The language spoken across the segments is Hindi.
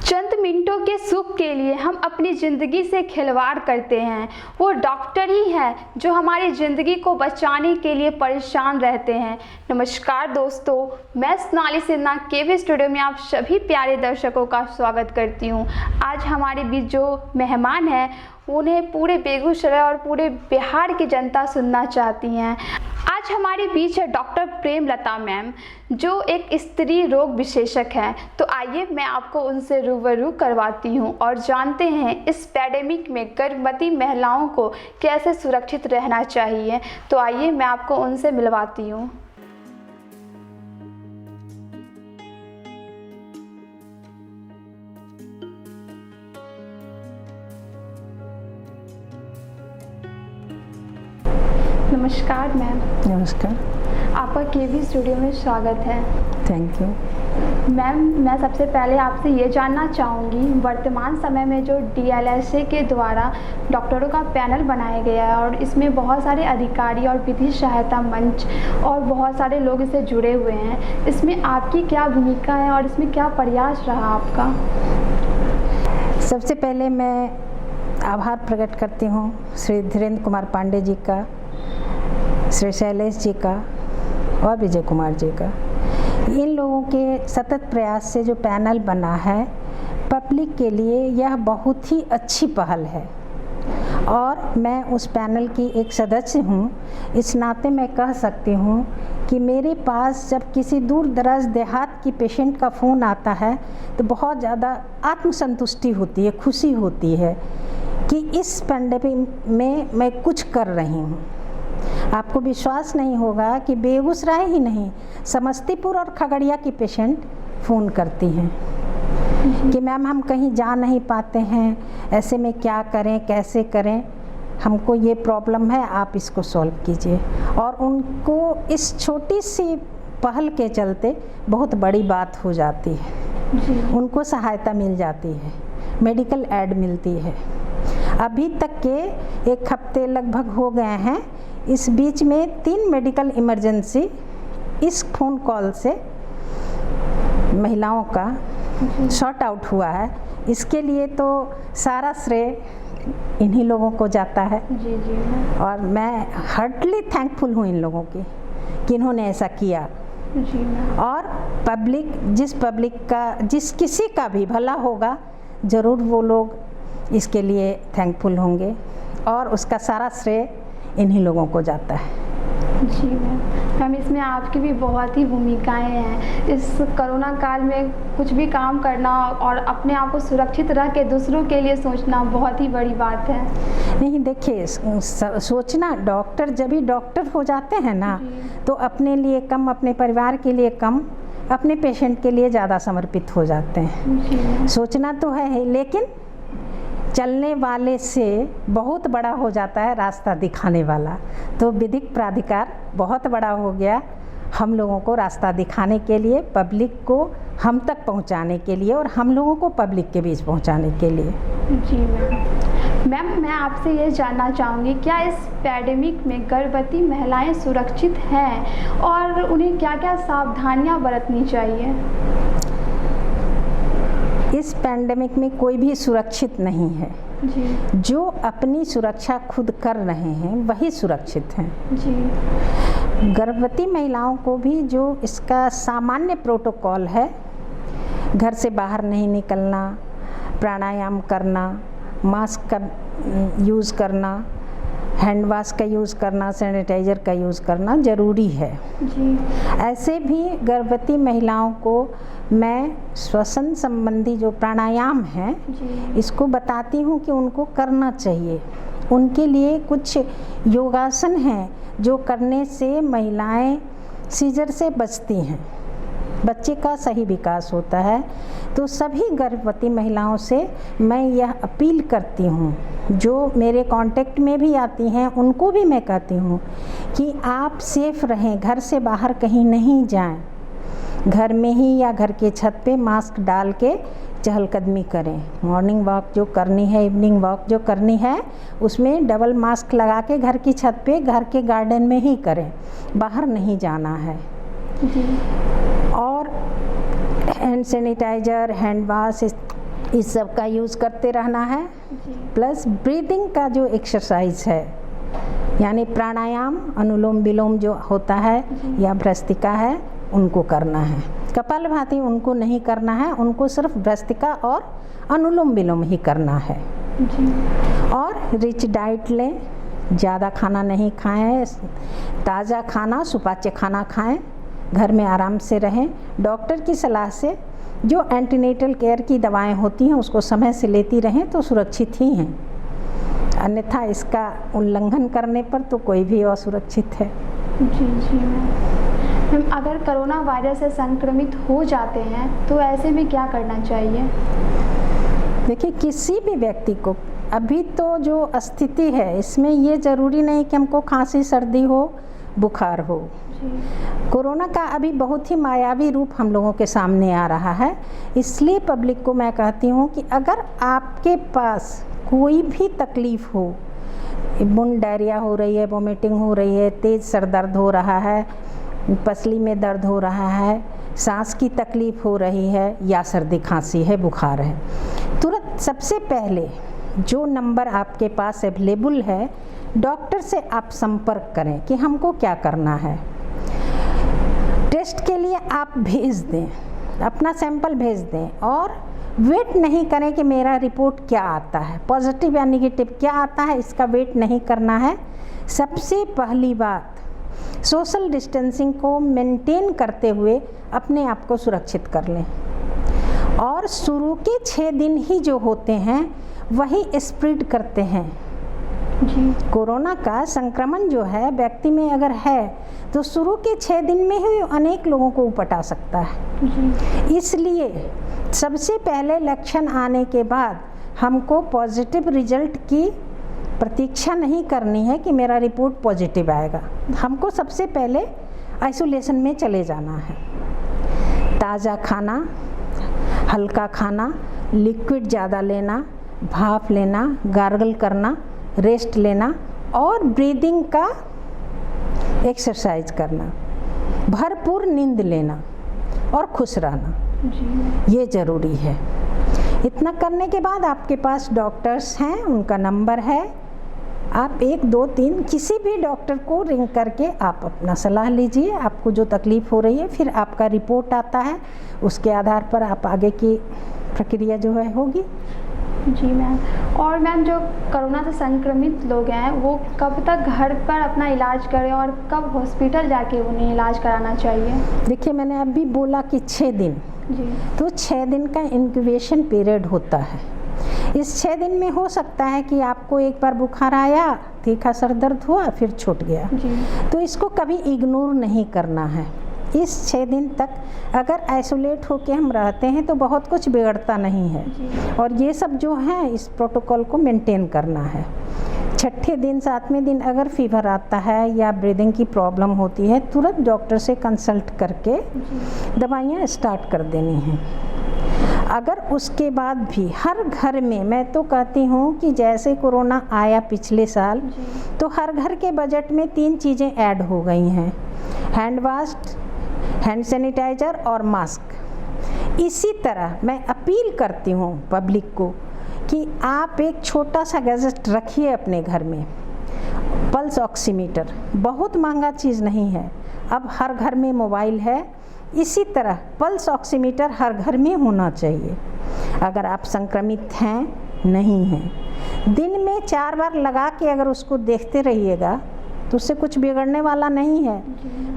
चंद मिनटों के सुख के लिए हम अपनी ज़िंदगी से खिलवाड़ करते हैं। वो डॉक्टर ही है जो हमारी ज़िंदगी को बचाने के लिए परेशान रहते हैं। नमस्कार दोस्तों, मैं सोनाली सिन्हा केवी स्टूडियो में आप सभी प्यारे दर्शकों का स्वागत करती हूँ। आज हमारे बीच जो मेहमान हैं उन्हें पूरे बेगूसराय और पूरे बिहार की जनता सुनना चाहती हैं। आज हमारे बीच है डॉक्टर प्रेमलता मैम, जो एक स्त्री रोग विशेषज्ञ हैं। तो आइए मैं आपको उनसे रूबरू करवाती हूं और जानते हैं इस पैंडेमिक में गर्भवती महिलाओं को कैसे सुरक्षित रहना चाहिए। तो आइए मैं आपको उनसे मिलवाती हूं। नमस्कार मैम। नमस्कार। आपका केवी स्टूडियो में स्वागत है। थैंक यू मैम, मैं सबसे पहले आपसे ये जानना चाहूँगी, वर्तमान समय में जो DLSA के द्वारा डॉक्टरों का पैनल बनाया गया है और इसमें बहुत सारे अधिकारी और विधि सहायता मंच और बहुत सारे लोग इससे जुड़े हुए हैं, इसमें आपकी क्या भूमिका है और इसमें क्या प्रयास रहा आपका? सबसे पहले मैं आभार प्रकट करती हूँ श्री धीरेन्द्र कुमार पांडे जी का, श्री शैलेश जी का और विजय कुमार जी का। इन लोगों के सतत प्रयास से जो पैनल बना है पब्लिक के लिए, यह बहुत ही अच्छी पहल है और मैं उस पैनल की एक सदस्य हूँ। इस नाते मैं कह सकती हूँ कि मेरे पास जब किसी दूर दराज देहात की पेशेंट का फ़ोन आता है तो बहुत ज़्यादा आत्मसंतुष्टि होती है, खुशी होती है कि इस पैंडेमिक में मैं कुछ कर रही हूँ। आपको विश्वास नहीं होगा कि बेगूसराय ही नहीं, समस्तीपुर और खगड़िया की पेशेंट फ़ोन करती हैं कि मैम हम कहीं जा नहीं पाते हैं, ऐसे में क्या करें, कैसे करें, हमको ये प्रॉब्लम है, आप इसको सॉल्व कीजिए। और उनको इस छोटी सी पहल के चलते बहुत बड़ी बात हो जाती है, उनको सहायता मिल जाती है, मेडिकल एड मिलती है। अभी तक के 1 हफ्ते लगभग हो गए हैं, इस बीच में 3 मेडिकल इमरजेंसी इस फ़ोन कॉल से महिलाओं का शॉर्ट आउट हुआ है। इसके लिए तो सारा श्रेय इन्हीं लोगों को जाता है। जी जी। और मैं हार्टली थैंकफुल हूँ इन लोगों की कि इन्होंने ऐसा किया। जी मैम। और पब्लिक का जिस किसी का भी भला होगा ज़रूर वो लोग इसके लिए थैंकफुल होंगे और उसका सारा श्रेय इन्हीं लोगों को जाता है। जी मैम, इसमें आपकी भी बहुत ही भूमिकाएं हैं। इस कोरोना काल में कुछ भी काम करना और अपने आप को सुरक्षित रह के दूसरों के लिए सोचना बहुत ही बड़ी बात है। नहीं देखिए, सोचना, डॉक्टर जब भी डॉक्टर हो जाते हैं ना तो अपने लिए कम, अपने परिवार के लिए कम, अपने पेशेंट के लिए ज़्यादा समर्पित हो जाते हैं। सोचना तो है, लेकिन चलने वाले से बहुत बड़ा हो जाता है रास्ता दिखाने वाला। तो विधिक प्राधिकार बहुत बड़ा हो गया हम लोगों को रास्ता दिखाने के लिए, पब्लिक को हम तक पहुंचाने के लिए और हम लोगों को पब्लिक के बीच पहुंचाने के लिए। जी मैम, मैं आपसे ये जानना चाहूँगी, क्या इस पैंडेमिक में गर्भवती महिलाएं सुरक्षित हैं और उन्हें क्या क्या सावधानियाँ बरतनी चाहिए? इस पैंडेमिक में कोई भी सुरक्षित नहीं है। जी। जो अपनी सुरक्षा खुद कर रहे हैं वही सुरक्षित हैं। जी। गर्भवती महिलाओं को भी जो इसका सामान्य प्रोटोकॉल है, घर से बाहर नहीं निकलना, प्राणायाम करना, मास्क का यूज़ करना, हैंड वाश का यूज़ करना, सैनिटाइज़र का यूज़ करना ज़रूरी है। जी। ऐसे भी गर्भवती महिलाओं को मैं श्वसन संबंधी जो प्राणायाम है इसको बताती हूँ कि उनको करना चाहिए। उनके लिए कुछ योगासन हैं जो करने से महिलाएं सीजर से बचती हैं, बच्चे का सही विकास होता है। तो सभी गर्भवती महिलाओं से मैं यह अपील करती हूँ, जो मेरे कांटेक्ट में भी आती हैं उनको भी मैं कहती हूँ कि आप सेफ रहें, घर से बाहर कहीं नहीं जाएं, घर में ही या घर के छत पे मास्क डाल के चहलकदमी करें। मॉर्निंग वॉक जो करनी है, इवनिंग वॉक जो करनी है, उसमें डबल मास्क लगा के घर की छत पे, घर के गार्डन में ही करें, बाहर नहीं जाना है। और हैंड सैनिटाइज़र, हैंड वाश इस सब का यूज़ करते रहना है। प्लस ब्रीदिंग का जो एक्सरसाइज है, यानी प्राणायाम, अनुलोम विलोम जो होता है या भ्रस्तिका है, उनको करना है। कपालभाति उनको नहीं करना है, उनको सिर्फ भ्रस्तिका और अनुलोम विलोम ही करना है। और रिच डाइट लें, ज़्यादा खाना नहीं खाएं, ताज़ा खाना, सुपाच्य खाना खाएं, घर में आराम से रहें। डॉक्टर की सलाह से जो एंटीनेटल केयर की दवाएं होती हैं उसको समय से लेती रहें तो सुरक्षित ही हैं, अन्यथा इसका उल्लंघन करने पर तो कोई भी असुरक्षित है। जी मैम, अगर कोरोना वायरस से संक्रमित हो जाते हैं तो ऐसे में क्या करना चाहिए? देखिए, किसी भी व्यक्ति को अभी तो जो स्थिति है इसमें ये ज़रूरी नहीं कि हमको खांसी सर्दी हो, बुखार हो। कोरोना का अभी बहुत ही मायावी रूप हम लोगों के सामने आ रहा है, इसलिए पब्लिक को मैं कहती हूँ कि अगर आपके पास कोई भी तकलीफ़ हो, बुन डायरिया हो रही है, वोमिटिंग हो रही है, तेज़ सर दर्द हो रहा है, पसली में दर्द हो रहा है, सांस की तकलीफ़ हो रही है या सर्दी खांसी है, बुखार है, तुरंत सबसे पहले जो नंबर आपके पास अवेलेबल है, डॉक्टर से आप संपर्क करें कि हमको क्या करना है। टेस्ट के लिए आप भेज दें, अपना सैंपल भेज दें और वेट नहीं करें कि मेरा रिपोर्ट क्या आता है, पॉजिटिव या नेगेटिव क्या आता है, इसका वेट नहीं करना है। सबसे पहली बात, सोशल डिस्टेंसिंग को मेंटेन करते हुए अपने आप को सुरक्षित कर लें। और शुरू के 6 दिन ही जो होते हैं वही स्प्रेड करते हैं। कोरोना का संक्रमण जो है व्यक्ति में अगर है तो शुरू के 6 दिन में ही अनेक लोगों को उपटा सकता है। इसलिए सबसे पहले लक्षण आने के बाद हमको पॉजिटिव रिजल्ट की प्रतीक्षा नहीं करनी है कि मेरा रिपोर्ट पॉजिटिव आएगा। हमको सबसे पहले आइसोलेशन में चले जाना है। ताज़ा खाना, हल्का खाना, लिक्विड ज़्यादा लेना, भाप लेना, गार्गल करना, रेस्ट लेना और ब्रीदिंग का एक्सरसाइज करना, भरपूर नींद लेना और खुश रहना, ये ज़रूरी है। इतना करने के बाद आपके पास डॉक्टर्स हैं, उनका नंबर है, आप 1 2 3 किसी भी डॉक्टर को रिंग करके आप अपना सलाह लीजिए, आपको जो तकलीफ़ हो रही है। फिर आपका रिपोर्ट आता है, उसके आधार पर आप आगे की प्रक्रिया जो है होगी। जी मैम। और मैम, जो कोरोना से संक्रमित लोग हैं वो कब तक घर पर अपना इलाज करें और कब हॉस्पिटल जाके उन्हें इलाज कराना चाहिए? देखिए, मैंने अभी बोला कि 6 दिन, जी, तो 6 दिन का इंक्यूबेशन पीरियड होता है। इस 6 दिन में हो सकता है कि आपको एक बार बुखार आया, तीखा सर दर्द हुआ, फिर छूट गया। जी, तो इसको कभी इग्नोर नहीं करना है। इस 6 दिन तक अगर आइसोलेट होके हम रहते हैं तो बहुत कुछ बिगड़ता नहीं है। और ये सब जो है इस प्रोटोकॉल को मेंटेन करना है। 6ठे दिन 7वें दिन अगर फीवर आता है या ब्रीदिंग की प्रॉब्लम होती है, तुरंत डॉक्टर से कंसल्ट करके दवाइयाँ स्टार्ट कर देनी हैं। अगर उसके बाद भी हर घर में, मैं तो कहती हूँ कि जैसे कोरोना आया पिछले साल, तो हर घर के बजट में 3 चीज़ें ऐड हो गई हैं, हैंड वाश, हैंड सैनिटाइज़र और मास्क। इसी तरह मैं अपील करती हूँ पब्लिक को कि आप एक छोटा सा गैजेट रखिए अपने घर में, पल्स ऑक्सीमीटर, बहुत महंगा चीज़ नहीं है, अब हर घर में मोबाइल है। इसी तरह पल्स ऑक्सीमीटर हर घर में होना चाहिए। अगर आप संक्रमित हैं, नहीं हैं, दिन में 4 बार लगा के अगर उसको देखते रहिएगा तो उससे कुछ बिगड़ने वाला नहीं है।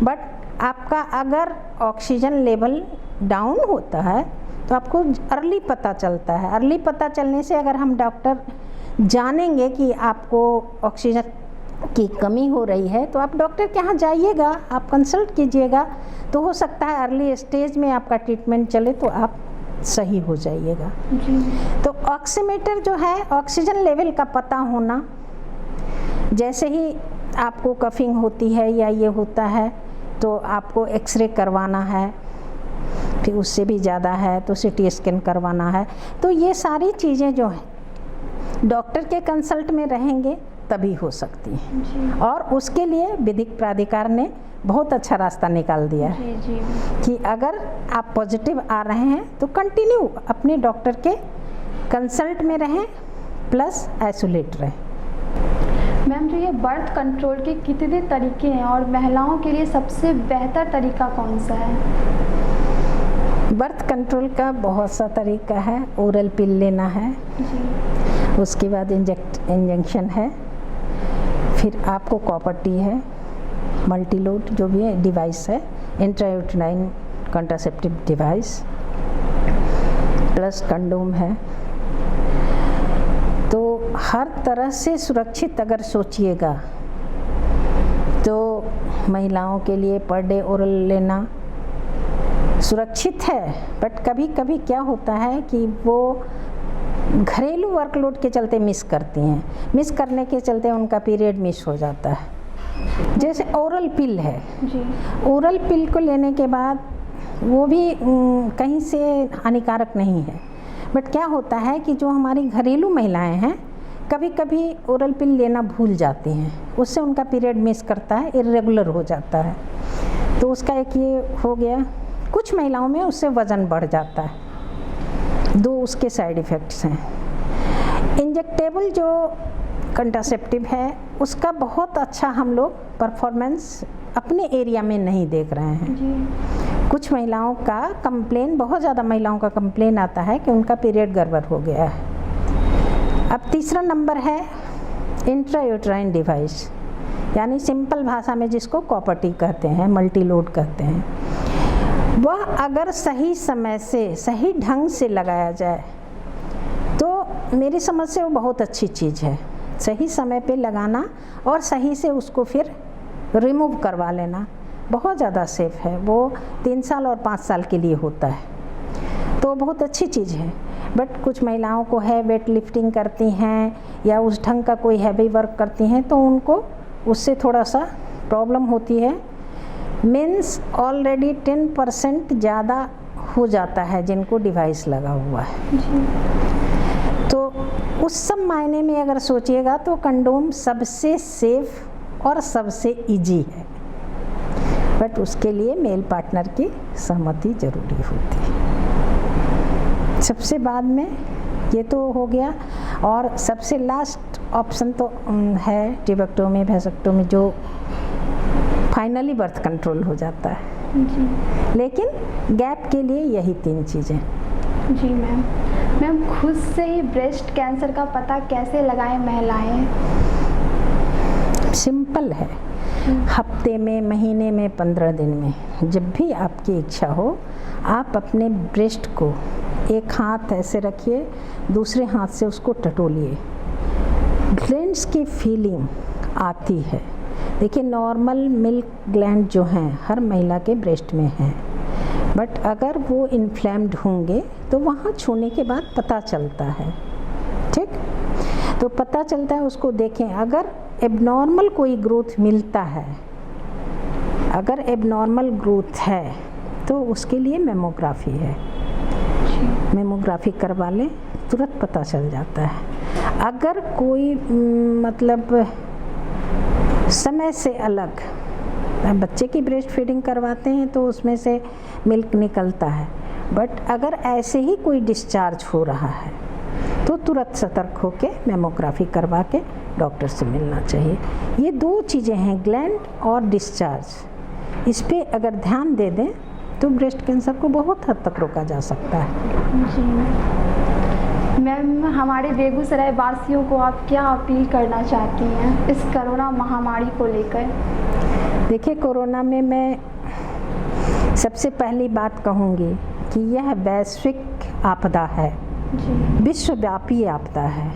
बट आपका अगर ऑक्सीजन लेवल डाउन होता है तो आपको अर्ली पता चलता है। अर्ली पता चलने से अगर हम डॉक्टर जानेंगे कि आपको ऑक्सीजन की कमी हो रही है तो आप डॉक्टर के यहाँ जाइएगा, आप कंसल्ट कीजिएगा, तो हो सकता है अर्ली स्टेज में आपका ट्रीटमेंट चले तो आप सही हो जाइएगा। तो ऑक्सीमीटर जो है, ऑक्सीजन लेवल का पता होना, जैसे ही आपको कफिंग होती है या ये होता है तो आपको एक्सरे करवाना है, फिर उससे भी ज़्यादा है तो सीटी स्कैन करवाना है। तो ये सारी चीज़ें जो हैं डॉक्टर के कंसल्ट में रहेंगे तभी हो सकती हैं। और उसके लिए विधिक प्राधिकार ने बहुत अच्छा रास्ता निकाल दिया है कि अगर आप पॉजिटिव आ रहे हैं तो कंटिन्यू अपने डॉक्टर के कंसल्ट में रहें प्लस आइसोलेट रहें। मैम, जो ये बर्थ कंट्रोल के कितने तरीके हैं और महिलाओं के लिए सबसे बेहतर तरीका कौन सा है? बर्थ कंट्रोल का बहुत सा तरीका है। ओरल पिल लेना है जी। उसके बाद इंजेक्शन है, फिर आपको कॉपर टी है, मल्टीलोड जो भी है डिवाइस है, intrauterine contraceptive device plus condom है। तो हर तरह से सुरक्षित अगर सोचिएगा तो महिलाओं के लिए पर डे ओरल लेना सुरक्षित है। बट कभी कभी क्या होता है कि वो घरेलू वर्कलोड के चलते मिस करती हैं, मिस करने के चलते उनका पीरियड मिस हो जाता है। जैसे ओरल पिल है जी। ओरल पिल को लेने के बाद वो भी कहीं से हानिकारक नहीं है। बट क्या होता है कि जो हमारी घरेलू महिलाएं हैं कभी कभी ओरल पिल लेना भूल जाती हैं, उससे उनका पीरियड मिस करता है, इर्रेगुलर हो जाता है। तो उसका एक ये हो गया। कुछ महिलाओं में उससे वज़न बढ़ जाता है। दो उसके साइड इफ़ेक्ट्स हैं। इंजेक्टेबल जो कंट्रासेप्टिव है उसका बहुत अच्छा हम लोग परफॉर्मेंस अपने एरिया में नहीं देख रहे हैं जी। कुछ महिलाओं का कंप्लेन, बहुत ज़्यादा महिलाओं का कंप्लेन आता है कि उनका पीरियड गड़बड़ हो गया है। अब तीसरा नंबर है इंट्रायूटेराइन डिवाइस, यानी सिंपल भाषा में जिसको कॉपर टी कहते हैं, मल्टीलोड कहते हैं। वह अगर सही समय से सही ढंग से लगाया जाए तो मेरी समझ से वो बहुत अच्छी चीज़ है। सही समय पे लगाना और सही से उसको फिर रिमूव करवा लेना बहुत ज़्यादा सेफ़ है। वो 3 साल और 5 साल के लिए होता है, तो बहुत अच्छी चीज़ है। बट कुछ महिलाओं को है वेट लिफ्टिंग करती हैं या उस ढंग का कोई हैवी वर्क करती हैं तो उनको उससे थोड़ा सा प्रॉब्लम होती है। मीन्स ऑलरेडी 10% ज़्यादा हो जाता है जिनको डिवाइस लगा हुआ है। तो उस सब मायने में अगर सोचिएगा तो कंडोम सबसे सेफ और सबसे इजी है। बट उसके लिए मेल पार्टनर की सहमति ज़रूरी होती है। सबसे बाद में ये तो हो गया, और सबसे लास्ट ऑप्शन तो है टिबेक्टोमी, वेसेक्टोमी, जो फाइनली बर्थ कंट्रोल हो जाता है जी। लेकिन गैप के लिए यही 3 चीज़ें। जी मैम। मैम, खुद से ही ब्रेस्ट कैंसर का पता कैसे लगाएं महिलाएं? सिंपल है, हफ्ते में, महीने में, 15 दिन में, जब भी आपकी इच्छा हो आप अपने ब्रेस्ट को एक हाथ ऐसे रखिए, दूसरे हाथ से उसको टटोलिए। ग्लैंड्स की फीलिंग आती है। देखिए, नॉर्मल मिल्क ग्लैंड जो हैं हर महिला के ब्रेस्ट में हैं, बट अगर वो इन्फ्लेम्ड होंगे तो वहाँ छूने के बाद पता चलता है। ठीक, तो पता चलता है, उसको देखें। अगर एबनॉर्मल कोई ग्रोथ मिलता है, अगर एबनॉर्मल ग्रोथ है तो उसके लिए मेमोग्राफी है। मेमोग्राफी करवा लें, तुरंत पता चल जाता है। अगर कोई मतलब समय से अलग, बच्चे की ब्रेस्ट फीडिंग करवाते हैं तो उसमें से मिल्क निकलता है, बट अगर ऐसे ही कोई डिस्चार्ज हो रहा है तो तुरंत सतर्क होकर मेमोग्राफी करवा के डॉक्टर से मिलना चाहिए। ये 2 चीज़ें हैं, ग्लैंड और डिस्चार्ज। इस पे अगर ध्यान दे दें तो ब्रेस्ट कैंसर को बहुत हद तक रोका जा सकता है। जी मैम, हमारे बेगूसराय वासियों को आप क्या अपील करना चाहती हैं इस कोरोना महामारी को लेकर? देखिए, कोरोना में मैं सबसे पहली बात कहूँगी कि यह वैश्विक आपदा है, विश्वव्यापी आपदा है।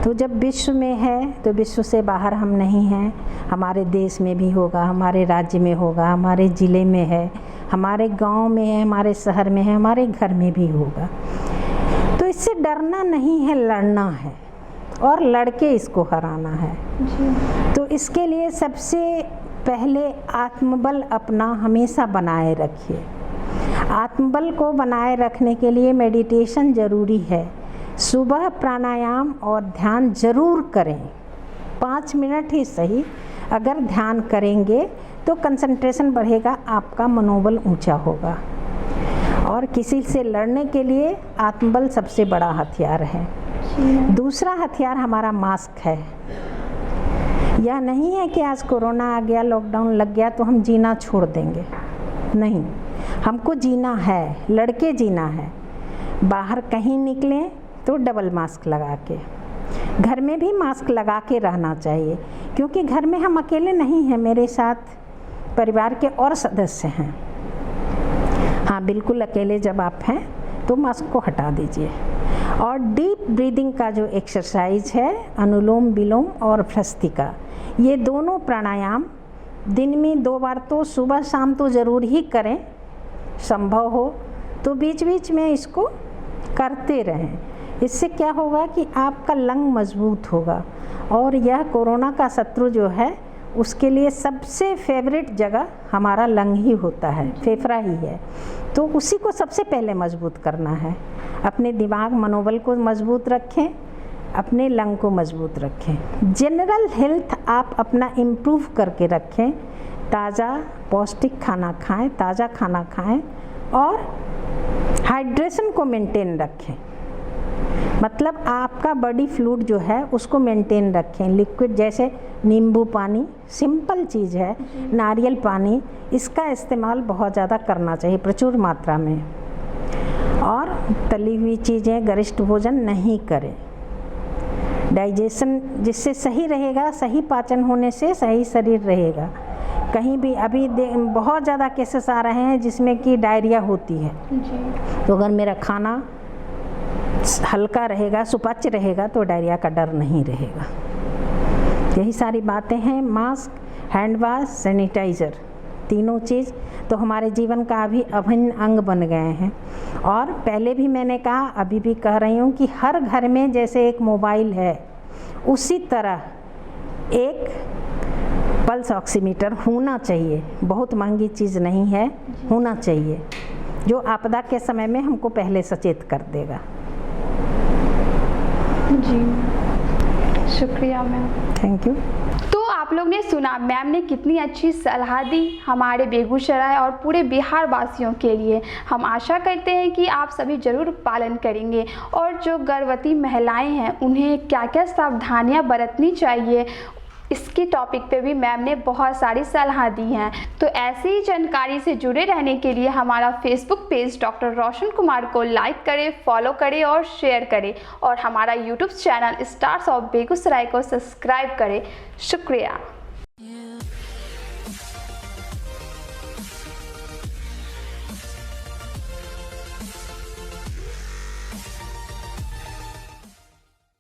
तो जब विश्व में है तो विश्व से बाहर हम नहीं हैं। हमारे देश में भी होगा, हमारे राज्य में होगा, हमारे ज़िले में है, हमारे गांव में है, हमारे शहर में है, हमारे घर में भी होगा। तो इससे डरना नहीं है, लड़ना है और लड़के इसको हराना है। तो इसके लिए सबसे पहले आत्मबल अपना हमेशा बनाए रखिए। आत्मबल को बनाए रखने के लिए मेडिटेशन ज़रूरी है। सुबह प्राणायाम और ध्यान ज़रूर करें, 5 मिनट ही सही। अगर ध्यान करेंगे तो कंसंट्रेशन बढ़ेगा, आपका मनोबल ऊंचा होगा। और किसी से लड़ने के लिए आत्मबल सबसे बड़ा हथियार है। दूसरा हथियार हमारा मास्क है। यह नहीं है कि आज कोरोना आ गया, लॉकडाउन लग गया तो हम जीना छोड़ देंगे, नहीं, हमको जीना है, लड़के जीना है। बाहर कहीं निकलें तो डबल मास्क लगा के, घर में भी मास्क लगा के रहना चाहिए, क्योंकि घर में हम अकेले नहीं हैं, मेरे साथ परिवार के और सदस्य हैं। हाँ, बिल्कुल अकेले जब आप हैं तो मास्क को हटा दीजिए। और डीप ब्रीदिंग का जो एक्सरसाइज है, अनुलोम विलोम और भ्रस्तिका, ये दोनों प्राणायाम दिन में 2 बार तो सुबह शाम तो ज़रूर ही करें, संभव हो तो बीच बीच में इसको करते रहें। इससे क्या होगा कि आपका लंग मजबूत होगा, और यह कोरोना का शत्रु जो है उसके लिए सबसे फेवरेट जगह हमारा लंग ही होता है, फेफड़ा ही है, तो उसी को सबसे पहले मजबूत करना है। अपने दिमाग मनोबल को मजबूत रखें, अपने लंग को मजबूत रखें। जनरल हेल्थ आप अपना इम्प्रूव करके रखें, ताज़ा पौष्टिक खाना खाएं, ताज़ा खाना खाएं और हाइड्रेशन को मेंटेन रखें। मतलब आपका बॉडी फ्लूइड जो है उसको मेंटेन रखें। लिक्विड जैसे नींबू पानी, सिंपल चीज़ है, नारियल पानी, इसका इस्तेमाल बहुत ज़्यादा करना चाहिए, प्रचुर मात्रा में। और तली हुई चीज़ें, गरिष्ठ भोजन नहीं करें। डाइजेशन जिससे सही रहेगा, सही पाचन होने से सही शरीर रहेगा। कहीं भी अभी बहुत ज़्यादा केसेस आ रहे हैं जिसमें कि डायरिया होती है, तो अगर मेरा खाना हल्का रहेगा, सुपाच्य रहेगा, तो डायरिया का डर नहीं रहेगा। यही सारी बातें हैं। मास्क, हैंड वाश, सैनिटाइज़र, तीनों चीज़ तो हमारे जीवन का अभी अभिन्न अंग बन गए हैं। और पहले भी मैंने कहा, अभी भी कह रही हूँ कि हर घर में जैसे एक मोबाइल है, उसी तरह एक पल्स ऑक्सीमीटर होना चाहिए। बहुत महंगी चीज़ नहीं है, होना चाहिए, जो आपदा के समय में हमको पहले सचेत कर देगा। जी, शुक्रिया मैम। Thank you. तो आप लोग ने सुना मैम ने कितनी अच्छी सलाह दी हमारे बेगूसराय और पूरे बिहार वासियों के लिए। हम आशा करते हैं कि आप सभी ज़रूर पालन करेंगे। और जो गर्भवती महिलाएं हैं उन्हें क्या क्या सावधानियां बरतनी चाहिए, इसकी टॉपिक पे भी मैम ने बहुत सारी सलाह दी हैं। तो ऐसी ही जानकारी से जुड़े रहने के लिए हमारा Facebook page doctor Roshan Kumar को लाइक करें, फॉलो करें और शेयर करें, और हमारा YouTube channel stars of Begusarai को सब्सक्राइब करें। शुक्रिया।